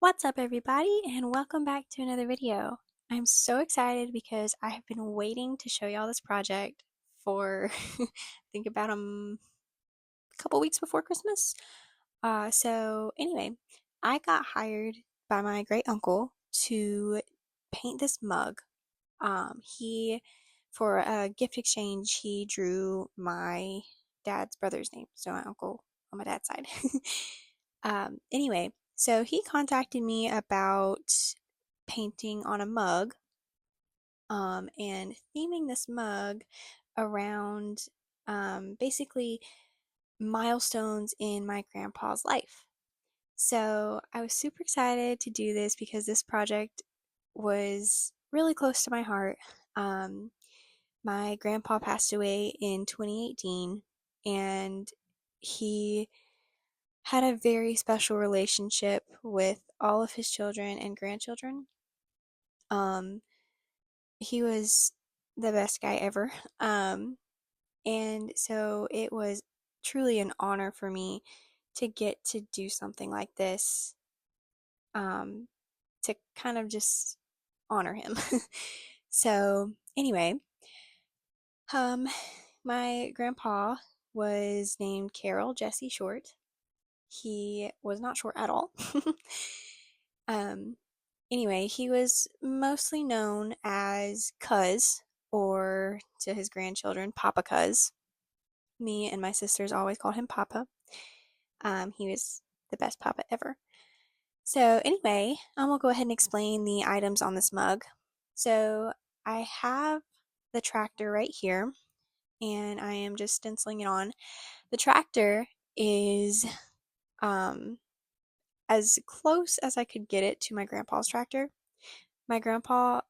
What's up everybody and welcome back to another video. I'm so excited because I have been waiting to show y'all this project for I think about a couple weeks before Christmas. So anyway, I got hired by my great uncle to paint this mug. He for a gift exchange he drew my dad's brother's name, so my uncle on my dad's side. Anyway, so he contacted me about painting on a mug, and theming this mug around basically milestones in my grandpa's life. So I was super excited to do this because this project was really close to my heart. Um, my grandpa passed away in 2018, and he had a very special relationship with all of his children and grandchildren. Um, he was the best guy ever. And so it was truly an honor for me to get to do something like this, um, to kind of just honor him. So, anyway, um, my grandpa was named Carol Jesse Short. He was not short at all. um, Anyway, he was mostly known as Cuz, or to his grandchildren, Papa Cuz. Me and my sisters always called him Papa. He was the best Papa ever. So, anyway, I'm gonna go ahead and explain the items on this mug. So, I have the tractor right here, and I am just stenciling it on. The tractor is um, as close as I could get it to my grandpa's tractor. My grandpa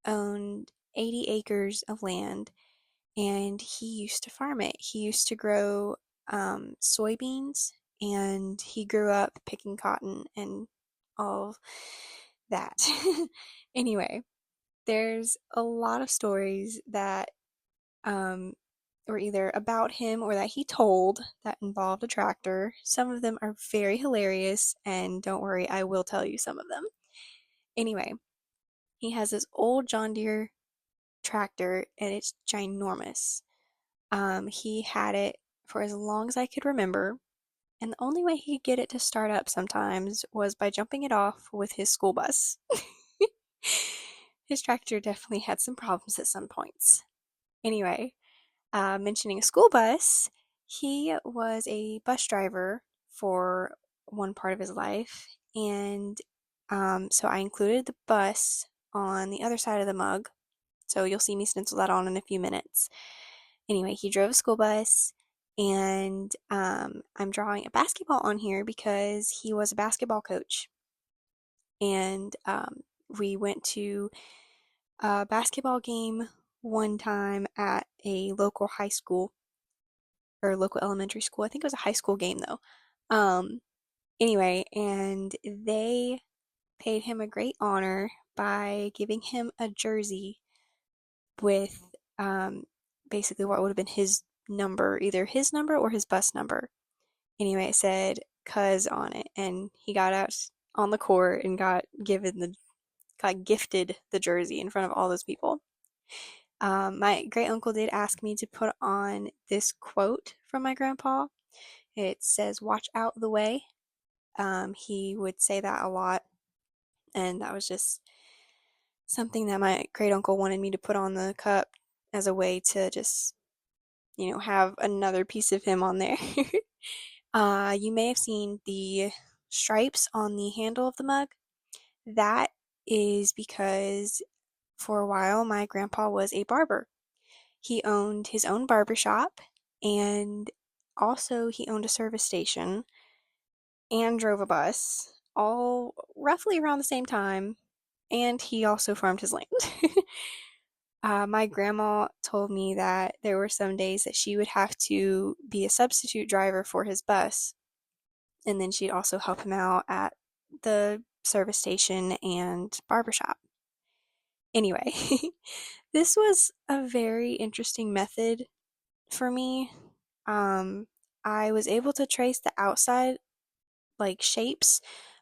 owned 80 acres of land, and he used to farm it. He used to grow soybeans, and he grew up picking cotton and all that. Anyway, there's a lot of stories that um, were either about him or that he told that involved a tractor. Some of them are very hilarious, and don't worry, I will tell you some of them. Anyway, he has this old John Deere tractor, and it's ginormous. He had it for as long as I could remember, and the only way he could get it to start up sometimes was by jumping it off with his school bus. His tractor definitely had some problems at some points. Anyway, mentioning a school bus, he was a bus driver for one part of his life, and so I included the bus on the other side of the mug. So you'll see me stencil that on in a few minutes. Anyway, he drove a school bus, and I'm drawing a basketball on here because he was a basketball coach. And we went to a basketball game one time at a local high school or local elementary school. I think it was a high school game though. Um, anyway, and they paid him a great honor by giving him a jersey with um, basically what would have been his number, either his number or his bus number. Anyway, it said "Cuz" on it, and he got out on the court and got gifted the jersey in front of all those people. My great uncle did ask me to put on this quote from my grandpa. It says, "Watch out the way." He would say that a lot, and that was just something that my great uncle wanted me to put on the cup as a way to just, have another piece of him on there. You may have seen the stripes on the handle of the mug. That is because for a while my grandpa was a barber. He owned his own barber shop, and also he owned a service station and drove a bus, all roughly around the same time, and he also farmed his land. My grandma told me that there were some days that she would have to be a substitute driver for his bus, and then she'd also help him out at the service station and barbershop. Anyway, this was a very interesting method for me. Um, I was able to trace the outside like shapes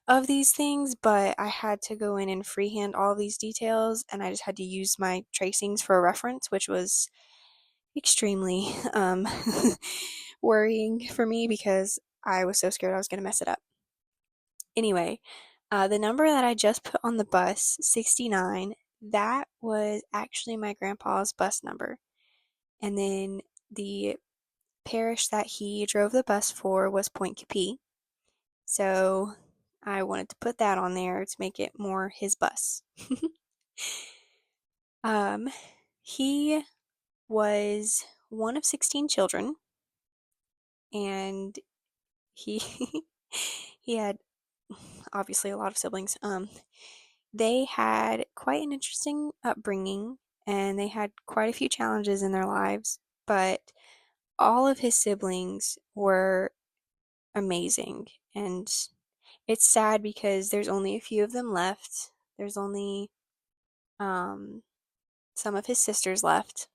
of these things, but I had to go in and freehand all these details, and I just had to use my tracings for a reference, which was extremely worrying for me because I was so scared I was going to mess it up. Anyway, the number that I just put on the bus, 69, that was actually my grandpa's bus number. And then the parish that he drove the bus for was Point Capee. So I wanted to put that on there to make it more his bus. um, he was one of 16 children, and he he had obviously a lot of siblings. They had quite an interesting upbringing, and they had quite a few challenges in their lives, but all of his siblings were amazing. And it's sad because there's only a few of them left. There's only um, some of his sisters left.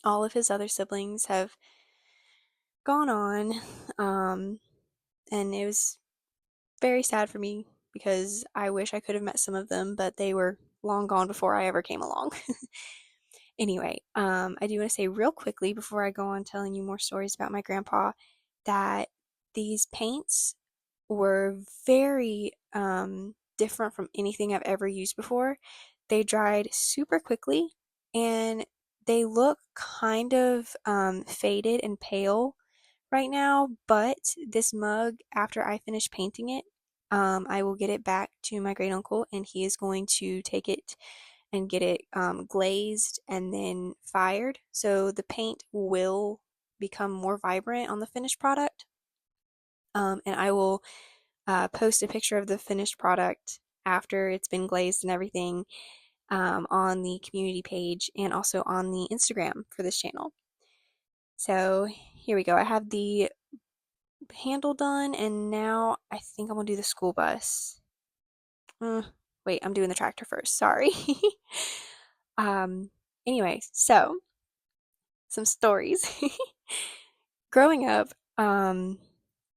All of his other siblings have gone on, um, and it was very sad for me because I wish I could have met some of them, but they were long gone before I ever came along. Anyway, I do want to say real quickly before I go on telling you more stories about my grandpa that these paints were very different from anything I've ever used before. They dried super quickly, and they look kind of faded and pale right now, but this mug, after I finish painting it, I will get it back to my great uncle, and he is going to take it and get it glazed and then fired. So the paint will become more vibrant on the finished product. And I will post a picture of the finished product after it's been glazed and everything on the community page and also on the Instagram for this channel. So here we go. I have the handle done, and now I think I'm gonna do the school bus. Wait, I'm doing the tractor first. Sorry. um. Anyway, so some stories. Growing up,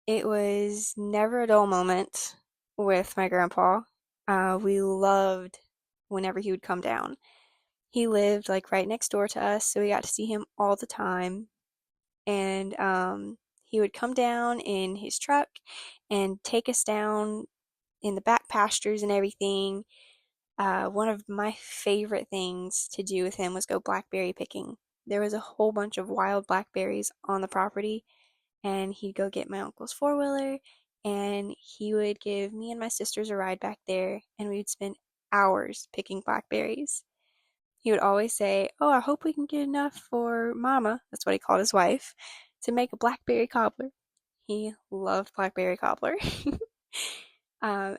it was never a dull moment with my grandpa. We loved whenever he would come down. He lived like right next door to us, so we got to see him all the time. And he would come down in his truck and take us down in the back pastures and everything. One of my favorite things to do with him was go blackberry picking. There was a whole bunch of wild blackberries on the property, and he'd go get my uncle's four-wheeler, and he would give me and my sisters a ride back there, and we would spend hours picking blackberries. He would always say, "Oh, I hope we can get enough for Mama," that's what he called his wife, "to make a blackberry cobbler." He loved blackberry cobbler. And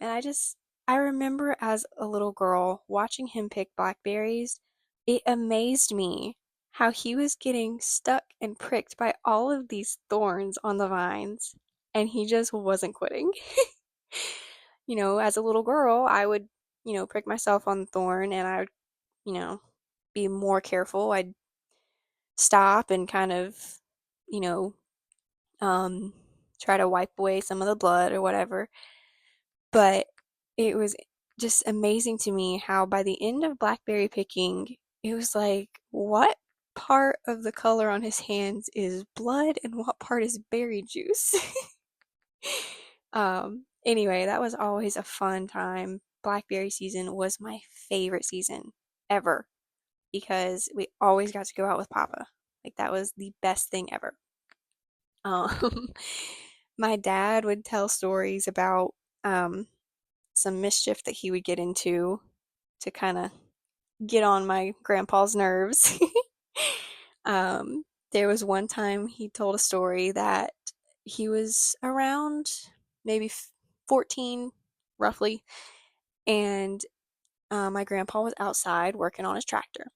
I remember as a little girl watching him pick blackberries. It amazed me how he was getting stuck and pricked by all of these thorns on the vines, and he just wasn't quitting. As a little girl, I would, prick myself on the thorn, and I would, you know, be more careful. I'd stop and kind of, you know, um, try to wipe away some of the blood or whatever. But it was just amazing to me how by the end of blackberry picking, it was like, what part of the color on his hands is blood and what part is berry juice? Anyway, that was always a fun time. Blackberry season was my favorite season ever because we always got to go out with Papa. Like, that was the best thing ever. Um, my dad would tell stories about some mischief that he would get into to kind of get on my grandpa's nerves. There was one time he told a story that he was around maybe 14, roughly, and my grandpa was outside working on his tractor.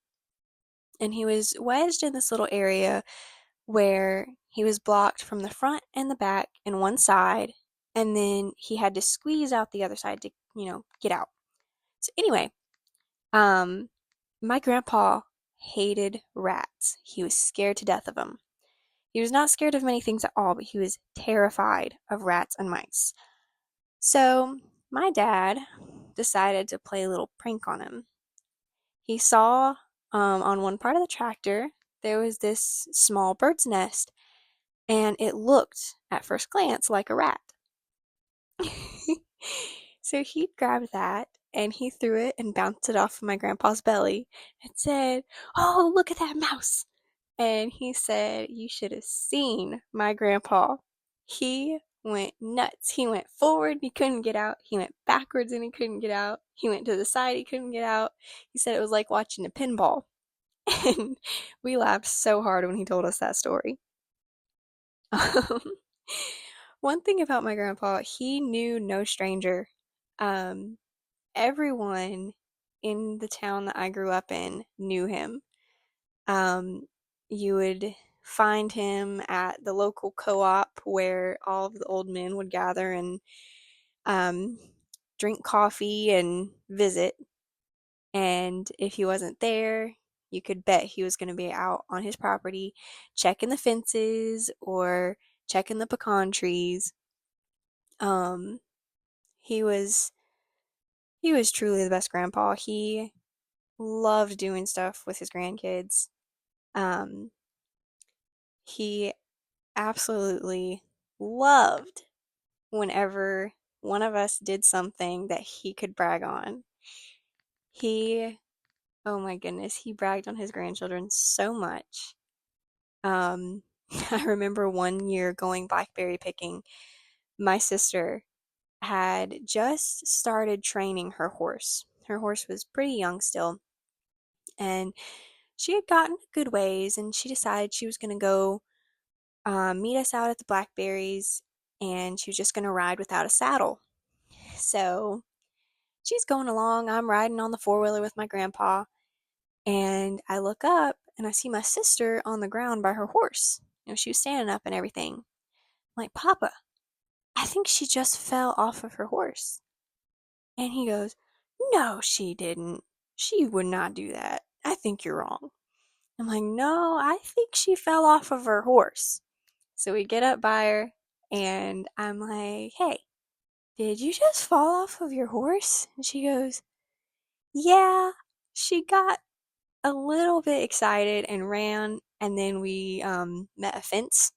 And he was wedged in this little area where he was blocked from the front and the back and one side, and then he had to squeeze out the other side to, get out. So anyway, my grandpa hated rats. He was scared to death of them. He was not scared of many things at all, but he was terrified of rats and mice. So my dad decided to play a little prank on him. He saw on one part of the tractor there was this small bird's nest, and it looked at first glance like a rat. So he grabbed that and he threw it and bounced it off of my grandpa's belly and said, "Oh, look at that mouse." And he said, "You should have seen my grandpa. He went nuts. He went forward, he couldn't get out. He went backwards and he couldn't get out. He went to the side, he couldn't get out. He said it was like watching a pinball." And we laughed so hard when he told us that story. Um, One thing about my grandpa, he knew no stranger. Um, Everyone in the town that I grew up in knew him. Um, you would find him at the local co-op where all of the old men would gather and um, drink coffee and visit. And if he wasn't there, you could bet he was going to be out on his property checking the fences or checking the pecan trees. Um, he was he was truly the best grandpa. He loved doing stuff with his grandkids. Um, he absolutely loved whenever one of us did something that he could brag on. He, oh my goodness, he bragged on his grandchildren so much. Um, I remember one year going blackberry picking. My sister had just started training her horse. Her horse was pretty young still, and she had gotten a good ways, and she decided she was going to go meet us out at the blackberries, and she was just going to ride without a saddle. So she's going along. I'm riding on the four-wheeler with my grandpa, and I look up and I see my sister on the ground by her horse. She was standing up and everything. I'm like, "Papa, I think she just fell off of her horse." And he goes, "No, she didn't. She would not do that. I think you're wrong." I'm like, "No, I think she fell off of her horse." So we get up by her, and I'm like, "Hey, did you just fall off of your horse?" And she goes, "Yeah." She got a little bit excited and ran, and then we met a fence.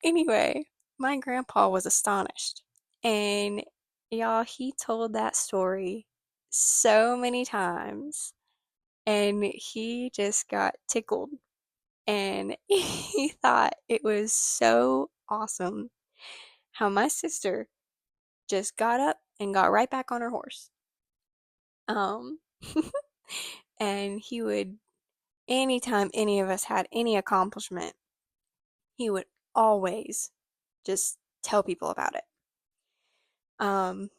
Anyway, my grandpa was astonished. And y'all, he told that story so many times, and he just got tickled. And he thought it was so awesome how my sister just got up and got right back on her horse. Um, and he would, anytime any of us had any accomplishment, he would always just tell people about it.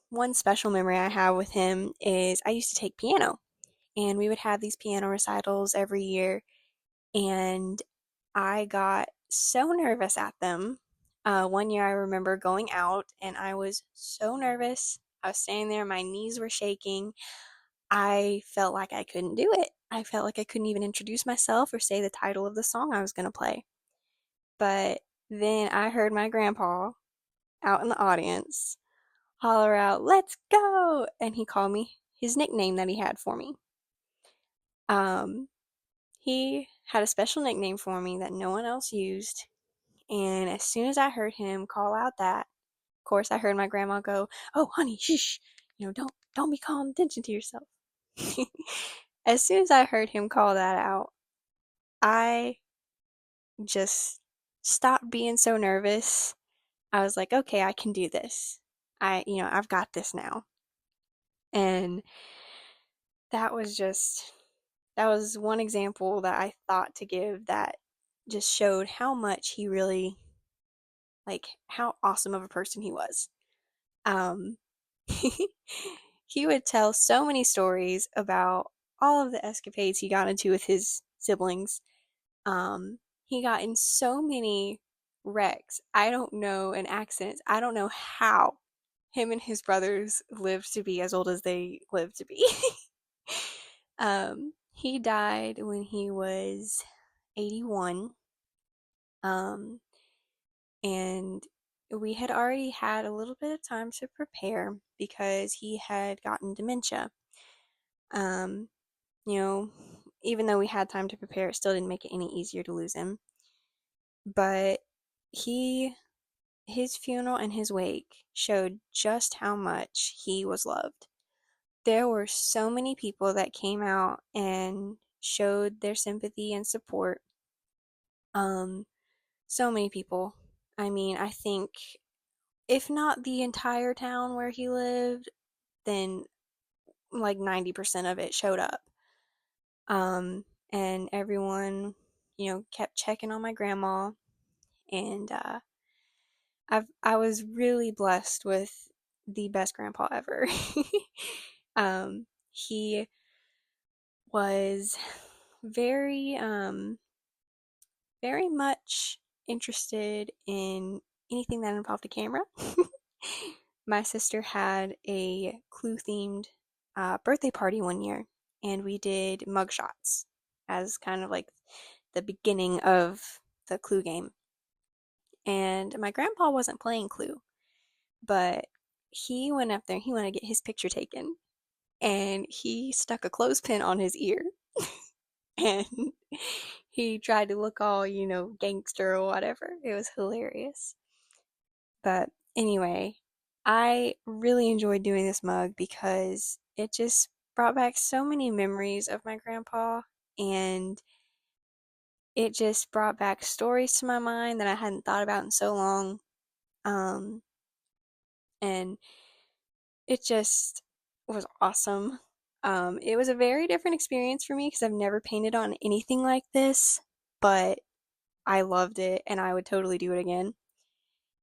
One special memory I have with him is I used to take piano, and we would have these piano recitals every year, and I got so nervous at them. One year I remember going out, and I was so nervous. I was standing there, my knees were shaking. I felt like I couldn't do it. I felt like I couldn't even introduce myself or say the title of the song I was going to play. But then I heard my grandpa out in the audience holler out, "Let's go!" And he called me his nickname that he had for me. Um, he had a special nickname for me that no one else used. And as soon as I heard him call out that, of course, I heard my grandma go, "Oh, honey, shh, don't be calling attention to yourself." As soon as I heard him call that out, I just stopped being so nervous. I was like, "Okay, I can do this. I've got this now." And that was just that was one example that I thought to give that just showed how much he really, like, how awesome of a person he was. Um, he would tell so many stories about all of the escapades he got into with his siblings. He got in so many wrecks. I don't know, and accidents. I don't know how him and his brothers lived to be as old as they lived to be. He died when he was 81. Um, and we had already had a little bit of time to prepare because he had gotten dementia. Um, you know, even though we had time to prepare, it still didn't make it any easier to lose him. But he, his funeral and his wake showed just how much he was loved. There were so many people that came out and showed their sympathy and support. Um, so many people. I mean, I think if not the entire town where he lived, then like 90% of it showed up. And everyone, kept checking on my grandma, and I was really blessed with the best grandpa ever. He was very very much interested in anything that involved a camera. My sister had a Clue themed birthday party one year, and we did mugshots as kind of like the beginning of the Clue game. And my grandpa wasn't playing Clue, but he went up there and he wanted to get his picture taken, and he stuck a clothespin on his ear and he tried to look all, gangster or whatever. It was hilarious. But anyway, I really enjoyed doing this mug because it just brought back so many memories of my grandpa, and it just brought back stories to my mind that I hadn't thought about in so long. Um, and it just was awesome. It was a very different experience for me because I've never painted on anything like this, but I loved it and I would totally do it again.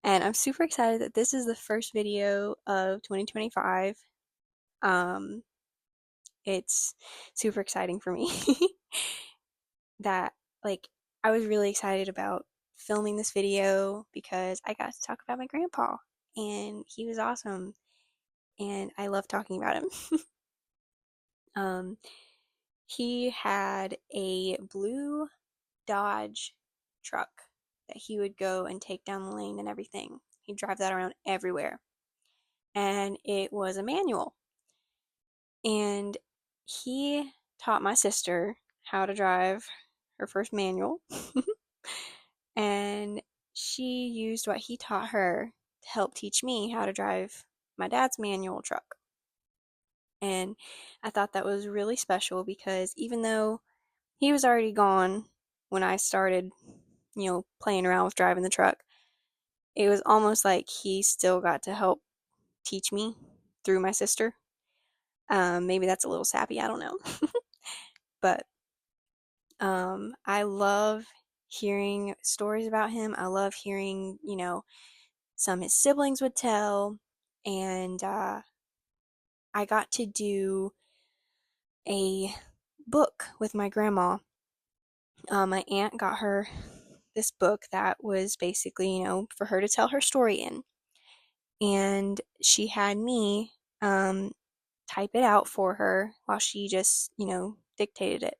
And I'm super excited that this is the first video of 2025. Um, it's super exciting for me that, like, I was really excited about filming this video because I got to talk about my grandpa, and he was awesome, and I love talking about him. um, he had a blue Dodge truck that he would go and take down the lane and everything. He'd drive that around everywhere. And it was a manual. And he taught my sister how to drive her first manual. And she used what he taught her to help teach me how to drive my dad's manual truck. And I thought that was really special because even though he was already gone when I started, playing around with driving the truck, it was almost like he still got to help teach me through my sister. Maybe that's a little sappy, I don't know. But I love hearing stories about him. I love hearing, some his siblings would tell. And I got to do a book with my grandma. My aunt got her this book that was basically, for her to tell her story in. And she had me type it out for her while she just, dictated it.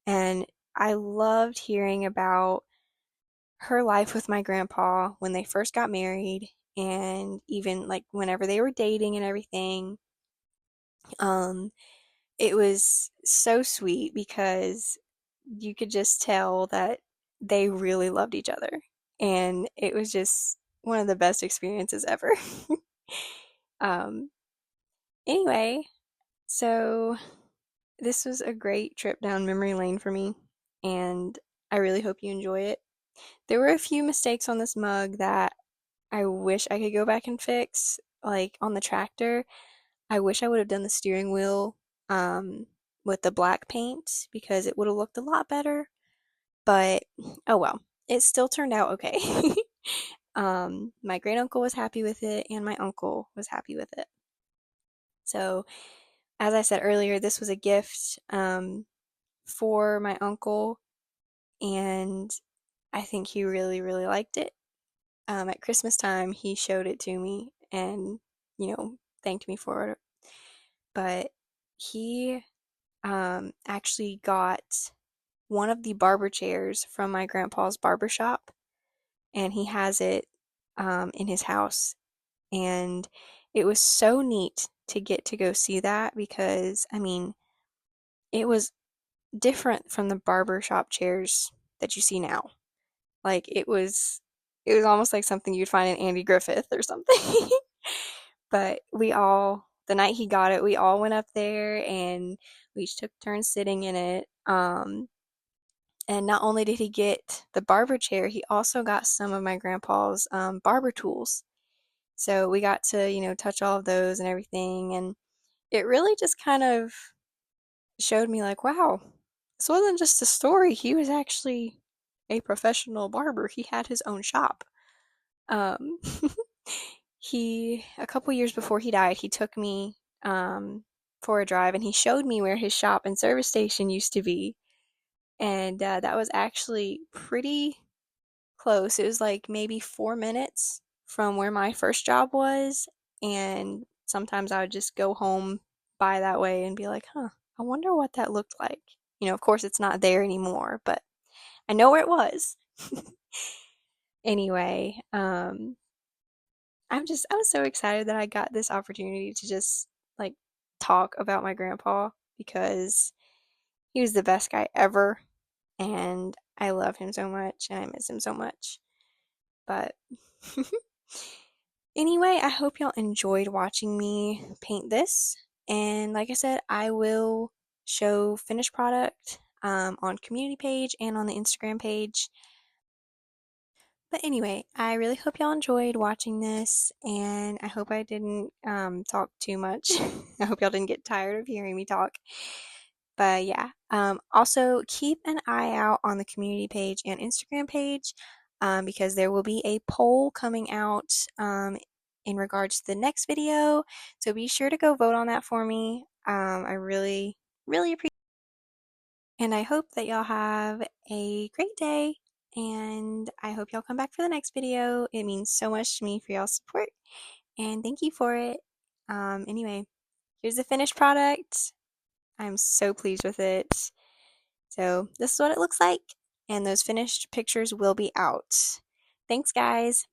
And I loved hearing about her life with my grandpa when they first got married, and even like whenever they were dating and everything. Um, it was so sweet because you could just tell that they really loved each other. And it was just one of the best experiences ever. um, anyway, so this was a great trip down memory lane for me, and I really hope you enjoy it. There were a few mistakes on this mug that I wish I could go back and fix. Like on the tractor, I wish I would have done the steering wheel with the black paint because it would have looked a lot better. But oh well, it still turned out okay. My great uncle was happy with it, and my uncle was happy with it. So, as I said earlier, this was a gift for my uncle, and I think he really, really liked it. At Christmas time, he showed it to me and, thanked me for it. But he actually got one of the barber chairs from my grandpa's barber shop, and he has it in his house. And it was so neat to get to go see that because, I mean, it was different from the barber shop chairs that you see now. Like it was almost like something you'd find in Andy Griffith or something. But the night he got it, we all went up there and we each took turns sitting in it. And not only did he get the barber chair, he also got some of my grandpa's barber tools. So we got to, touch all of those and everything. And it really just kind of showed me, like, wow, this wasn't just a story. He was actually a professional barber. He had his own shop. Um, a couple years before he died, he took me for a drive and he showed me where his shop and service station used to be. And that was actually pretty close. It was like maybe 4 minutes from where my first job was. And sometimes I would just go home by that way and be like, huh, I wonder what that looked like. Of course, it's not there anymore, but I know where it was. Anyway, I was so excited that I got this opportunity to just like talk about my grandpa because he was the best guy ever and I love him so much and I miss him so much. But anyway, I hope y'all enjoyed watching me paint this. And like I said, I will show finished product on community page and on the Instagram page. But anyway, I really hope y'all enjoyed watching this, and I hope I didn't talk too much. I hope y'all didn't get tired of hearing me talk. But yeah, also keep an eye out on the community page and Instagram page because there will be a poll coming out in regards to the next video. So be sure to go vote on that for me. I really, really appreciate it. And I hope that y'all have a great day. And I hope y'all come back for the next video. It means so much to me for y'all's support. And thank you for it. Anyway, here's the finished product. I'm so pleased with it. So this is what it looks like. And those finished pictures will be out. Thanks, guys.